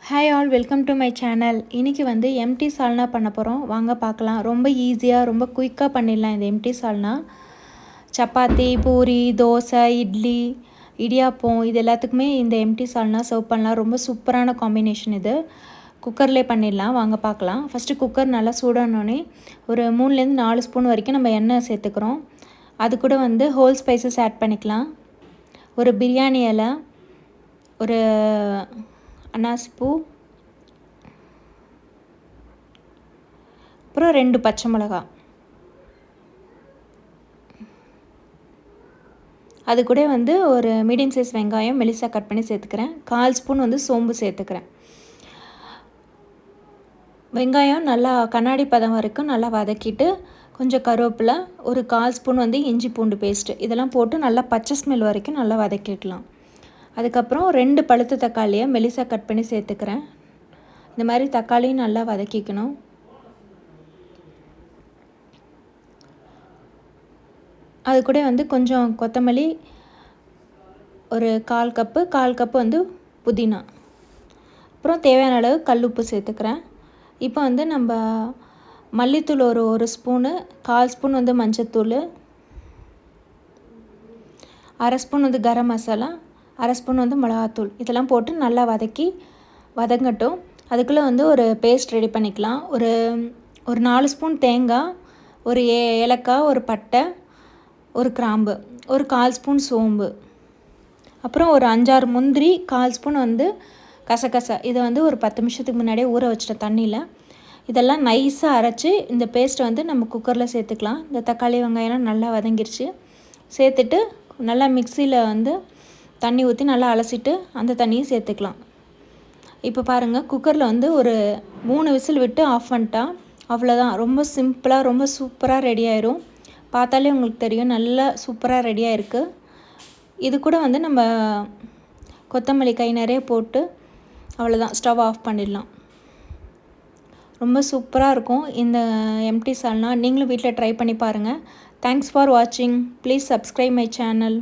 Hi all, welcome to my channel. இன்றைக்கி வந்து empty சால்னா பண்ண போகிறோம். வாங்க பார்க்கலாம். ரொம்ப ஈஸியாக ரொம்ப குயிக்காக பண்ணிடலாம் இந்த எம்டி சால்னா. சப்பாத்தி, பூரி, தோசை, இட்லி, இடியாப்பம் இது எல்லாத்துக்குமே இந்த எம்டி சால்னா சர்வ் பண்ணலாம். ரொம்ப சூப்பரான காம்பினேஷன் இது. குக்கர்லேயே பண்ணிடலாம். வாங்க பார்க்கலாம். ஃபஸ்ட்டு குக்கர் நல்லா சூடானோடனே ஒரு 3-4 ஸ்பூன் வரைக்கும் நம்ம எண்ணெய் சேர்த்துக்கிறோம். அது கூட வந்து ஹோல் ஸ்பைசஸ் ஆட் பண்ணிக்கலாம். ஒரு பிரியாணி இலை, ஒரு அன்னாசி பூ, அப்புறம் 2 பச்சை மிளகா, அது கூட வந்து ஒரு மீடியம் சைஸ் வெங்காயம் மெலிசாக கட் பண்ணி சேர்த்துக்கிறேன். 1/4 ஸ்பூன் வந்து சோம்பு சேர்த்துக்கிறேன். வெங்காயம் நல்லா கண்ணாடி பதம் வரைக்கும் நல்லா வதக்கிட்டு கொஞ்சம் கருவேப்பிலை, ஒரு 1/4 ஸ்பூன் வந்து இஞ்சி பூண்டு பேஸ்ட்டு இதெல்லாம் போட்டு நல்லா பச்சை ஸ்மெல் வரைக்கும் நல்லா வதக்கிக்கலாம். அதுக்கப்புறம் 2 பழுத்த தக்காளியை மெலிசாக கட் பண்ணி சேர்த்துக்கிறேன். இந்த மாதிரி தக்காளியும் நல்லா வதக்கிக்கணும். அது கூட வந்து கொஞ்சம் கொத்தமல்லி, ஒரு 1/4 கப்பு வந்து புதினா, அப்புறம் தேவையான அளவு கல்லுப்பு சேர்த்துக்கிறேன். இப்போ வந்து நம்ம மல்லித்தூள் ஒரு ஸ்பூனு, 1/4 ஸ்பூன் வந்து மஞ்சத்தூள், 1/2 ஸ்பூன் வந்து கரம் மசாலா, 1/2 ஸ்பூன் வந்து மிளகாத்தூள் இதெல்லாம் போட்டு நல்லா வதங்கட்டும். அதுக்குள்ளே வந்து ஒரு பேஸ்ட் ரெடி பண்ணிக்கலாம். ஒரு 4 ஸ்பூன் தேங்காய், ஒரு ஏலக்காய், ஒரு பட்டை, ஒரு கிராம்பு, ஒரு 1/4 ஸ்பூன் சோம்பு, அப்புறம் ஒரு 5-6 முந்திரி, 1/4 ஸ்பூன் வந்து கசகசா இதை வந்து ஒரு 10 நிமிஷத்துக்கு முன்னாடியே ஊற வச்சிட்டேன் தண்ணியில். இதெல்லாம் நைஸாக அரைச்சி இந்த பேஸ்ட்டை வந்து நம்ம குக்கரில் சேர்த்துக்கலாம். இந்த தக்காளி வெங்காயம்லாம் நல்லா வதங்கிருச்சு. சேர்த்துட்டு நல்லா மிக்சியில் வந்து தண்ணி ஊற்றி நல்லா அலசிட்டு அந்த தண்ணியும் சேர்த்துக்கலாம். இப்போ பாருங்கள், குக்கரில் வந்து ஒரு 3 விசில் விட்டு ஆஃப் பண்ணிட்டா அவ்வளோதான். ரொம்ப சிம்பிளாக ரொம்ப சூப்பராக ரெடி ஆயிரும். பார்த்தாலே உங்களுக்கு தெரியும் நல்லா சூப்பராக ரெடியாக இருக்குது. இது கூட வந்து நம்ம கொத்தமல்லி கை நிறைய போட்டு அவ்வளோதான், ஸ்டவ் ஆஃப் பண்ணிடலாம். ரொம்ப சூப்பராக இருக்கும் இந்த எம்டி சால்னா. நீங்களும் வீட்டில் ட்ரை பண்ணி பாருங்கள். தேங்க்ஸ் ஃபார் வாட்சிங். Please subscribe my channel.